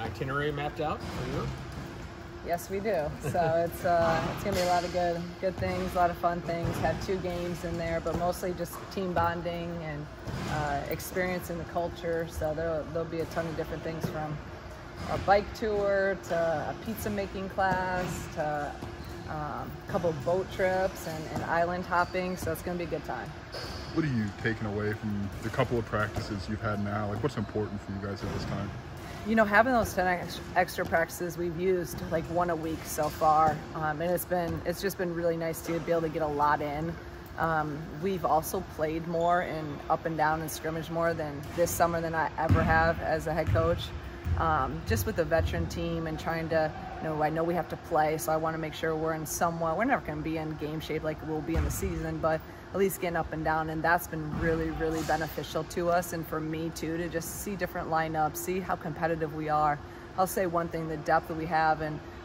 itinerary mapped out for you? Yes, we do. So it's gonna be a lot of good things, a lot of fun things. Have 2 games in there, but mostly just team bonding and experiencing the culture. So there'll be a ton of different things, from a bike tour to a pizza making class to a couple of boat trips and island hopping. So it's gonna be a good time. What are you taking away from the couple of practices you've had now? Like, what's important for you guys at this time? You know, having those 10 extra practices, we've used like 1 a week so far, and it's just been really nice to be able to get a lot in. We've also played more and up and down and scrimmage more than this summer than I ever have as a head coach. Just with the veteran team and trying to, I know we have to play, so I want to make sure we're in somewhat, we're never going to be in game shape like we'll be in the season, but at least getting up and down, and that's been really, really beneficial to us, and for me too, to just see different lineups, see how competitive we are. I'll say one thing, the depth that we have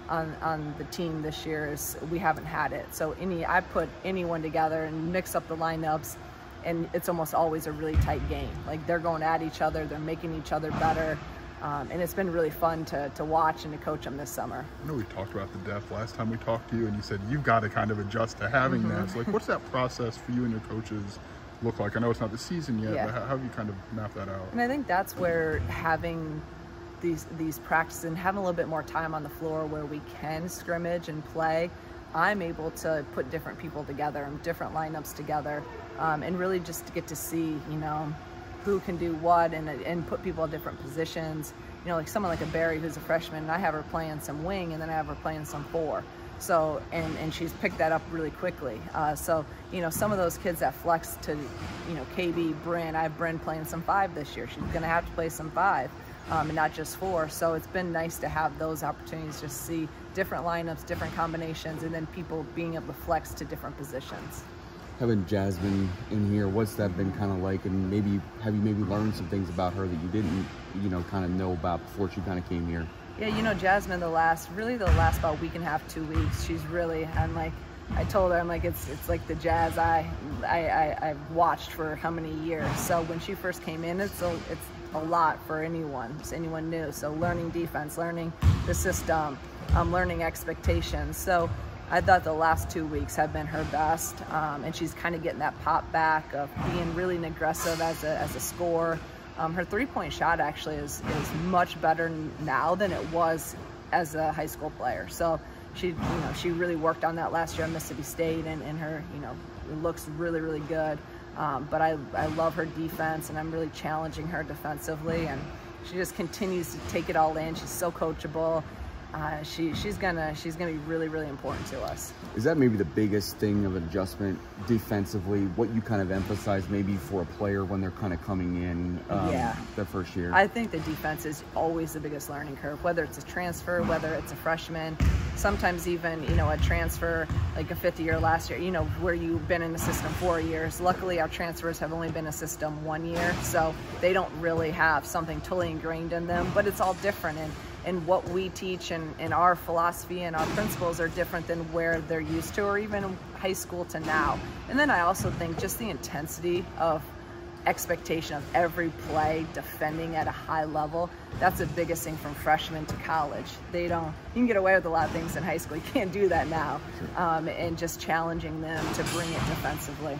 on the team this year is we haven't had it. So I put anyone together and mix up the lineups, and it's almost always a really tight game. Like, they're going at each other, they're making each other better. And it's been really fun to watch and to coach them this summer. I know we talked about the depth last time we talked to you, and you said you've got to kind of adjust to having that. So, like, what's that process for you and your coaches look like? I know it's not the season yet, but how have you kind of mapped that out? And I think that's where having these practices and having a little bit more time on the floor where we can scrimmage and play, I'm able to put different people together and different lineups together, and really just to get to see, who can do what and put people in different positions. Like someone like a Barry who's a freshman, and I have her playing some wing, and then I have her playing some 4. So, and she's picked that up really quickly. So, some of those kids that flex to, KB, Bryn, I have Bryn playing some 5 this year. She's gonna have to play some 5, and not just 4. So it's been nice to have those opportunities, just see different lineups, different combinations, and then people being able to flex to different positions. Having Jasmine in here, what's that been kind of like? And have you learned some things about her that you didn't, kind of know about before she kind of came here? Yeah, Jasmine, the last about week and a half, 2 weeks, she's really, I told her, it's like the Jazz I've watched for how many years. So when she first came in, it's a lot for anyone new. So learning defense, learning the system, learning expectations. So I thought the last 2 weeks have been her best, and she's kind of getting that pop back of being really aggressive as a scorer. Her 3-point shot actually is much better now than it was as a high school player. So she really worked on that last year at Mississippi State, and her it looks really, really good. But I love her defense, and I'm really challenging her defensively, and she just continues to take it all in. She's so coachable. She's gonna be really, really important to us. Is that maybe the biggest thing of adjustment defensively? What you kind of emphasize maybe for a player when they're kind of coming in their first year? I think the defense is always the biggest learning curve, whether it's a transfer, whether it's a freshman, sometimes even a transfer like a 5th year last year, where you've been in the system 4 years. Luckily, our transfers have only been in a system 1 year, so they don't really have something totally ingrained in them, but it's all different. And what we teach and our philosophy and our principles are different than where they're used to, or even high school to now. And then I also think just the intensity of expectation of every play, defending at a high level, that's the biggest thing from freshman to college. You can get away with a lot of things in high school. You can't do that now. And just challenging them to bring it defensively.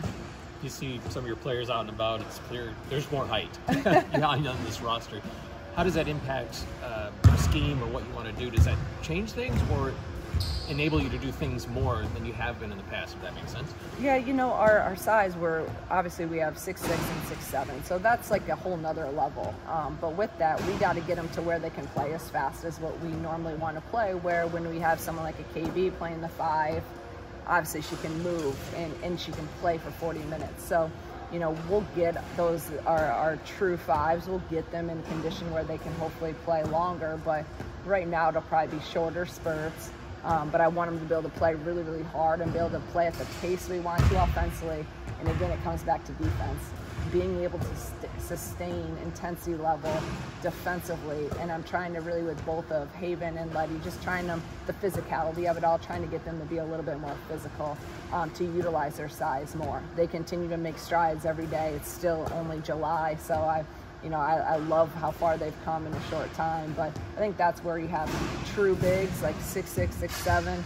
You see some of your players out and about, it's clear there's more height on this roster. How does that impact your scheme or what you want to do? Does that change things or enable you to do things more than you have been in the past, if that makes sense? Yeah, our size, obviously we have 6'6" and 6'7", so that's like a whole nother level. But with that, we got to get them to where they can play as fast as what we normally want to play, where when we have someone like a KB playing the 5, obviously she can move and she can play for 40 minutes. So we'll get those, our true 5s, we'll get them in condition where they can hopefully play longer, but right now it'll probably be shorter spurts. But I want them to be able to play really, really hard and be able to play at the pace we want to offensively. And again, it comes back to defense. Being able to sustain intensity level defensively. And I'm trying to really, with both of Haven and Letty, just trying them, the physicality of it all, trying to get them to be a little bit more physical, to utilize their size more. They continue to make strides every day. It's still only July, so You know, I love how far they've come in a short time, but I think that's where you have true bigs like 6'6", 6'7".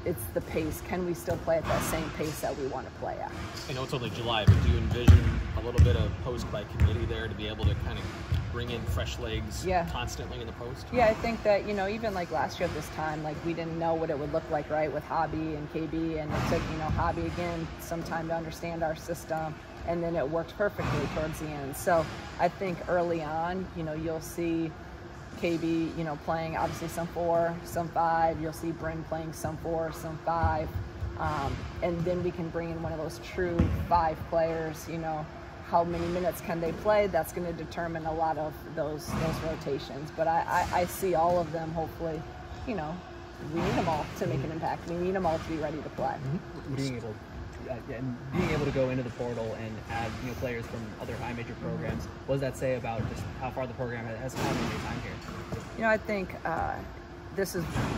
It's the pace. Can we still play at that same pace that we want to play at? I know it's only July, but do you envision a little bit of post by committee there to be able to kind of bring in fresh legs constantly in the post? Yeah, I think that, you know, even like last year at this time, like we didn't know what it would look like, right, with Hobby and KB, and it took, you know, Hobby again some time to understand our system, and then it worked perfectly towards the end. So I think early on, you know, you'll see KB, you know, playing obviously some 4, some 5. You'll see Bryn playing some 4, some 5. And then we can bring in one of those true 5 players. You know, how many minutes can they play? That's going to determine a lot of those rotations. But I see all of them, hopefully. You know, we need them all to make an impact. We need them all to be ready to play. Being able to go into the portal and add, you know, players from other high major programs, what does that say about just how far the program has come in your time here? You know, I think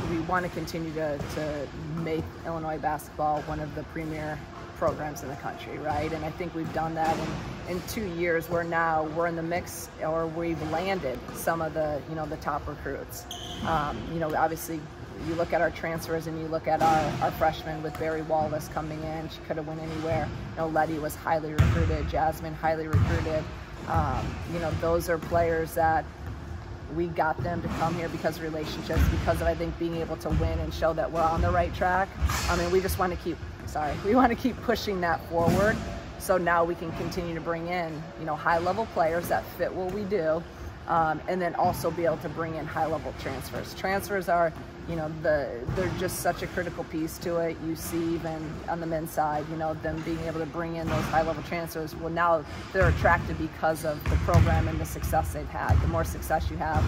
we want to continue to make Illinois basketball one of the premier programs in the country, right? And I think we've done that in 2 years where now we're in the mix, or we've landed some of the, you know, the top recruits. You know, obviously you look at our transfers and you look at our freshmen with Barry Wallace coming in. She could have went anywhere. You know, Letty was highly recruited. Jasmine, highly recruited. You know, those are players that we got them to come here because of relationships, because of, I think, being able to win and show that we're on the right track. I mean, we just want to keep pushing that forward. So now we can continue to bring in, you know, high-level players that fit what we do, and then also be able to bring in high-level transfers. Transfers are, you know, they're just such a critical piece to it. You see even on the men's side, you know, them being able to bring in those high-level transfers. Well, now they're attracted because of the program and the success they've had. The more success you have,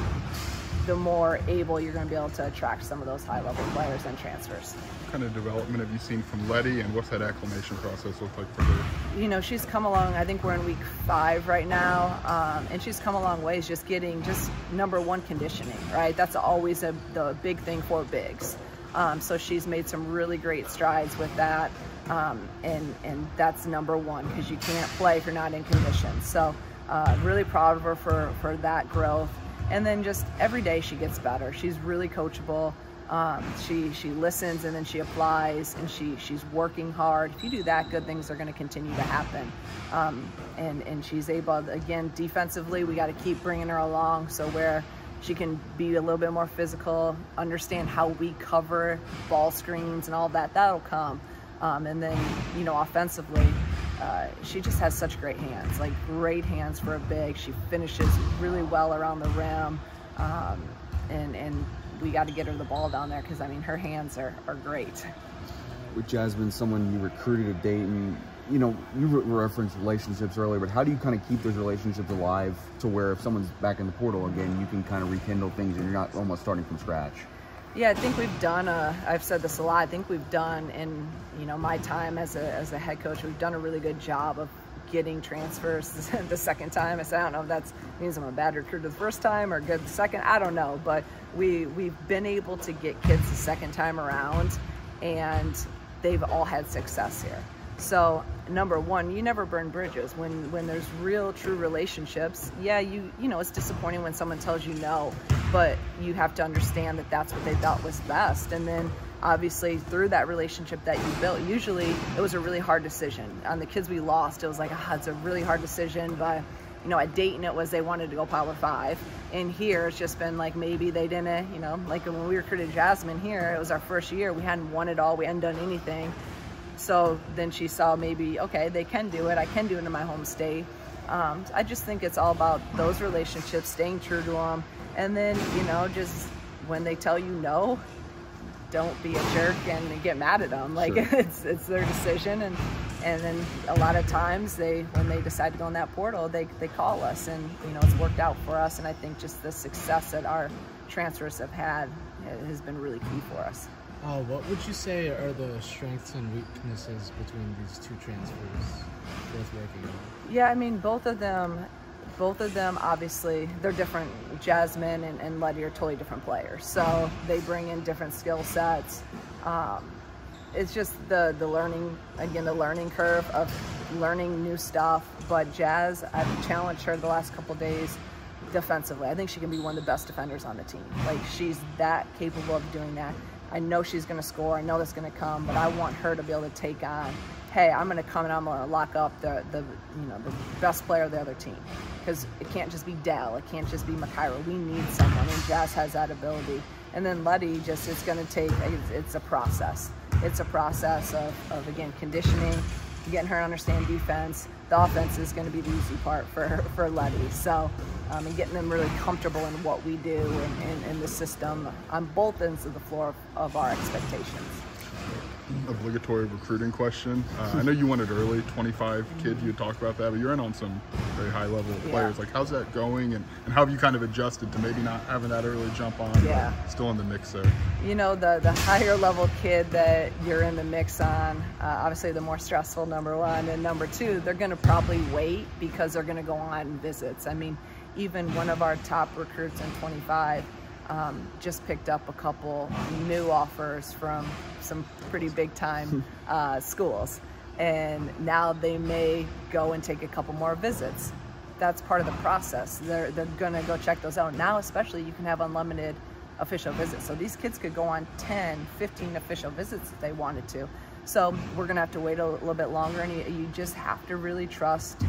the more able you're going to be able to attract some of those high-level players and transfers. What kind of development have you seen from Letty, and what's that acclimation process look like for her? You know, she's come along. I think we're in week 5 right now, and she's come a long ways just getting number 1 conditioning, right? That's always the big thing for bigs. So she's made some really great strides with that, and that's number 1, because you can't play if you're not in condition. So really proud of her for that growth. And then just every day she gets better. She's really coachable. She listens, and then she applies, and she's working hard. If you do that, good things are going to continue to happen. And she's able, again, defensively, we got to keep bringing her along, so where she can be a little bit more physical, understand how we cover ball screens and all that, that'll come. And then, you know, offensively, she just has such great hands, like great hands for a big. She finishes really well around the rim, and we got to get her the ball down there, because I mean her hands are great. With Jasmine, someone you recruited at Dayton, you know, you referenced relationships earlier, but how do you kind of keep those relationships alive to where if someone's back in the portal again, you can kind of rekindle things and you're not almost starting from scratch? Yeah, I think we've done I've said this a lot, I think we've done, in, you know, my time as a head coach, we've done a really good job of getting transfers the second time. I don't know if that means I'm a bad recruiter the first time or good the second, I don't know, but we've been able to get kids the second time around, and they've all had success here. So number 1, you never burn bridges. When there's real true relationships, yeah, you know, it's disappointing when someone tells you no, but you have to understand that that's what they thought was best. And then obviously through that relationship that you built, usually it was a really hard decision. On the kids we lost, it was like, it's a really hard decision. But you know, at Dayton it was they wanted to go Power 5, and here it's just been like maybe they didn't, you know, like when we recruited Jasmine here, it was our first year, we hadn't won it all, we hadn't done anything. So then she saw maybe, okay, they can do it, I can do it in my home state. I just think it's all about those relationships, staying true to them, and then, you know, just when they tell you no, don't be a jerk and get mad at them. Like, sure. It's their decision, and then a lot of times when they decide to go in that portal, they call us, and you know, it's worked out for us. And I think just the success that our transfers have had has been really key for us. What would you say are the strengths and weaknesses between these 2 transfers worth working on? Yeah, I mean, both of them obviously, they're different. Jasmine and Letty are totally different players, so they bring in different skill sets. It's just the learning curve of learning new stuff. But Jazz, I've challenged her the last couple days defensively. I think she can be one of the best defenders on the team. Like, she's that capable of doing that. I know she's going to score. I know that's going to come, but I want her to be able to take on, hey, I'm going to come and I'm going to lock up the best player of the other team. Because it can't just be Dell. It can't just be Makira. We need someone, and Jazz has that ability. And then Letty, just, it's going to take, it's a process. It's a process of again, conditioning, getting her to understand defense. The offense is going to be the easy part for Letty. So, and getting them really comfortable in what we do and the system on both ends of the floor of our expectations. Obligatory recruiting question. I know you won it early, 25 kids. You had talked about that, but you're in on some very high level players. Like, how's that going, and how have you kind of adjusted to maybe not having that early jump on, but still in the mix there? You know, the higher level kid that you're in the mix on, obviously the more stressful, number one, and number two, they're going to probably wait because they're going to go on visits. I mean, even one of our top recruits in 25 just picked up a couple new offers from some pretty big time schools, and now they may go and take a couple more visits. That's part of the process. They're gonna go check those out. Now especially, you can have unlimited official visits, so these kids could go on 10, 15 official visits if they wanted to. So we're gonna have to wait a little bit longer, and you just have to really trust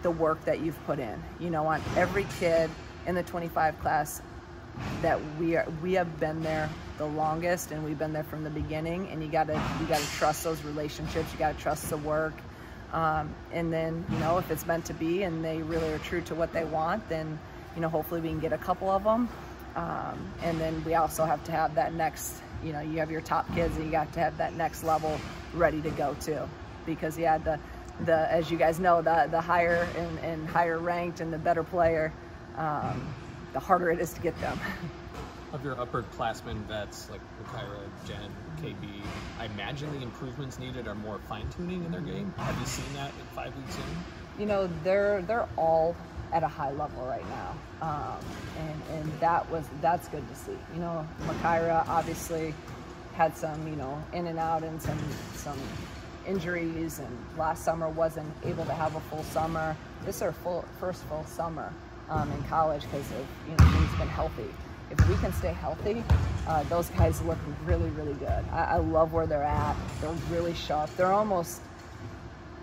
the work that you've put in. You know, on every kid in the 25 class, that we have been there the longest, and we've been there from the beginning, and you gotta trust those relationships. You gotta trust the work, and then, you know, if it's meant to be and they really are true to what they want, then, you know, hopefully we can get a couple of them, and then we also have to have that next, you know, you have your top kids, and you got to have that next level ready to go too, because the as you guys know, the higher and higher ranked and the better player, the harder it is to get them. Of your upperclassmen vets like Makira, Jen, KB, I imagine the improvements needed are more fine-tuning in their game. Have you seen that in 5 weeks in? You know, they're all at a high level right now, and that's good to see. You know, Makira obviously had some, you know, in and out and some injuries, and last summer wasn't able to have a full summer. This is her first full summer in college because of, you know, she's been healthy. If we can stay healthy, those guys look really, really good. I love where they're at. They're really sharp. They're almost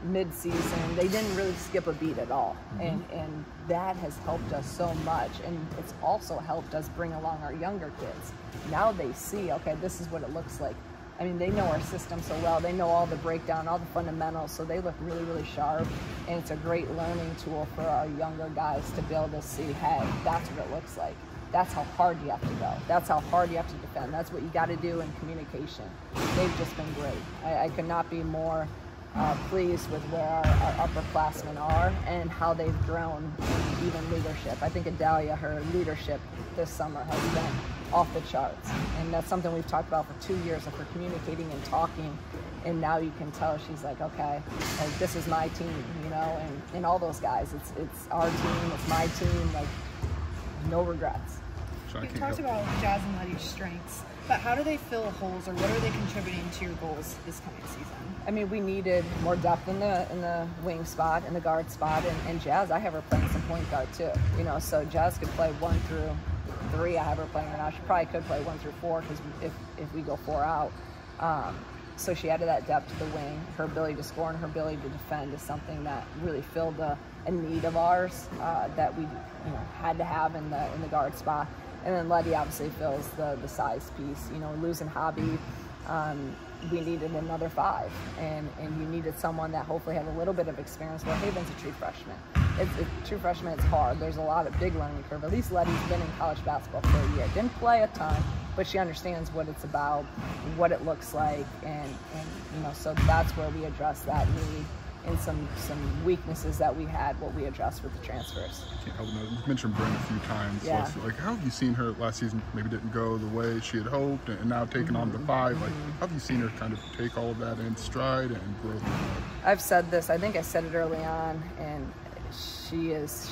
mid-season. They didn't really skip a beat at all, and that has helped us so much. And it's also helped us bring along our younger kids. Now they see, okay, this is what it looks like. I mean, they know our system so well. They know all the breakdown, all the fundamentals, so they look really, really sharp. And it's a great learning tool for our younger guys to be able to see, hey, that's what it looks like. That's how hard you have to go. That's how hard you have to defend. That's what you got to do in communication. They've just been great. I could not be more pleased with where our upperclassmen are and how they've grown in even leadership. I think Adalia, her leadership this summer has been off the charts, and that's something we've talked about for 2 years, of her communicating and talking, and now you can tell she's like, okay, like, this is my team, you know, and all those guys, it's our team, it's my team, like, no regrets. You talked about Jazz and Letty's strengths, but how do they fill holes, or what are they contributing to your goals this coming season? I mean, we needed more depth in the wing spot, in the guard spot, and Jazz, I have her playing some point guard too. You know, so Jazz could play 1 through 3. I have her playing right now. She probably could play 1 through 4 because if we go 4 out. So she added that depth to the wing. Her ability to score and her ability to defend is something that really filled a need of ours that we had to have in the guard spot. And then Letty obviously fills the size piece. You know, losing Hobby, we needed another 5, and you needed someone that hopefully had a little bit of experience. Well, Haven's a true freshman. True freshman, it's hard. There's a lot of big learning curve. At least Letty's been in college basketball for a year. Didn't play a ton, but she understands what it's about, what it looks like, and you know, so that's where we address that need. And some weaknesses that we had, what we addressed with the transfers. Can't help but you've mentioned Bryn a few times. Yeah. So like, how have you seen her last season? Maybe didn't go the way she had hoped, and now taking on the 5. Like, how have you seen her kind of take all of that in stride and grow? I've said this. I think I said it early on, and she's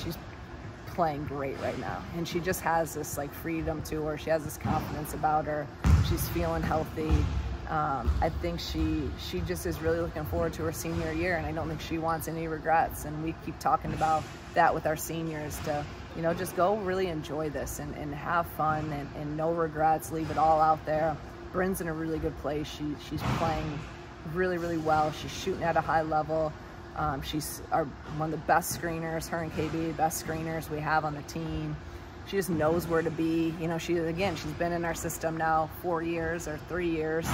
playing great right now, and she just has this like freedom to her. She has this confidence about her. She's feeling healthy. I think she just is really looking forward to her senior year, and I don't think she wants any regrets. And we keep talking about that with our seniors to, you know, just go really enjoy this and have fun and no regrets, leave it all out there. Bryn's in a really good place. She's playing really, really well. She's shooting at a high level. She's one of the best screeners, her and KB, best screeners we have on the team. She just knows where to be. You know, she's been in our system now 4 years or 3 years.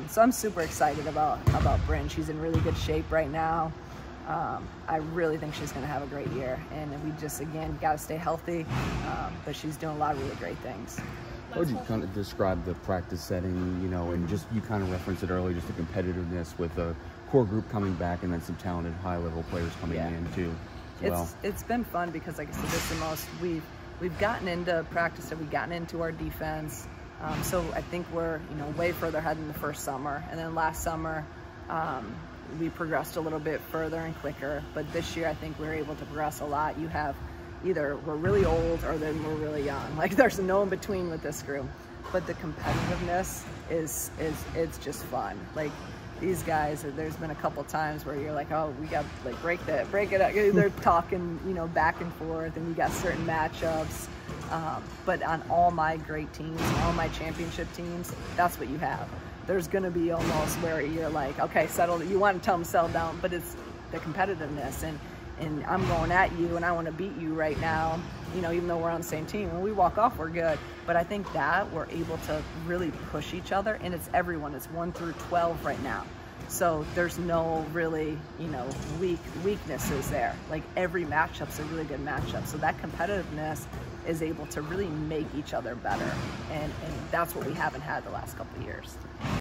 So I'm super excited about Bryn. She's in really good shape right now. I really think she's going to have a great year. And we just, again, got to stay healthy. But she's doing a lot of really great things. How would you kind of describe the practice setting, you know, and just, you kind of referenced it earlier, just the competitiveness with the core group coming back and then some talented high-level players coming in too as well? It's been fun because, like I said, it's the most we've gotten into practice and we've gotten into our defense. So I think we're, you know, way further ahead than the first summer. And then last summer, we progressed a little bit further and quicker. But this year, I think we're able to progress a lot. You have either we're really old or then we're really young. Like, there's no in between with this group. But the competitiveness is it's just fun. Like, these guys, there's been a couple times where you're like, oh, we got like break it up. They're talking, you know, back and forth, and you got certain matchups. But on all my great teams, all my championship teams, that's what you have. There's going to be almost where you're like, okay, settle. You want to tell them settle down, but it's the competitiveness, and I'm going at you, and I want to beat you right now. You know, even though we're on the same team, when we walk off, we're good. But I think that we're able to really push each other, and it's everyone. It's 1 through 12 right now. So there's no really, you know, weaknesses there. Like, every matchup's a really good matchup. So that competitiveness is able to really make each other better. And that's what we haven't had the last couple of years.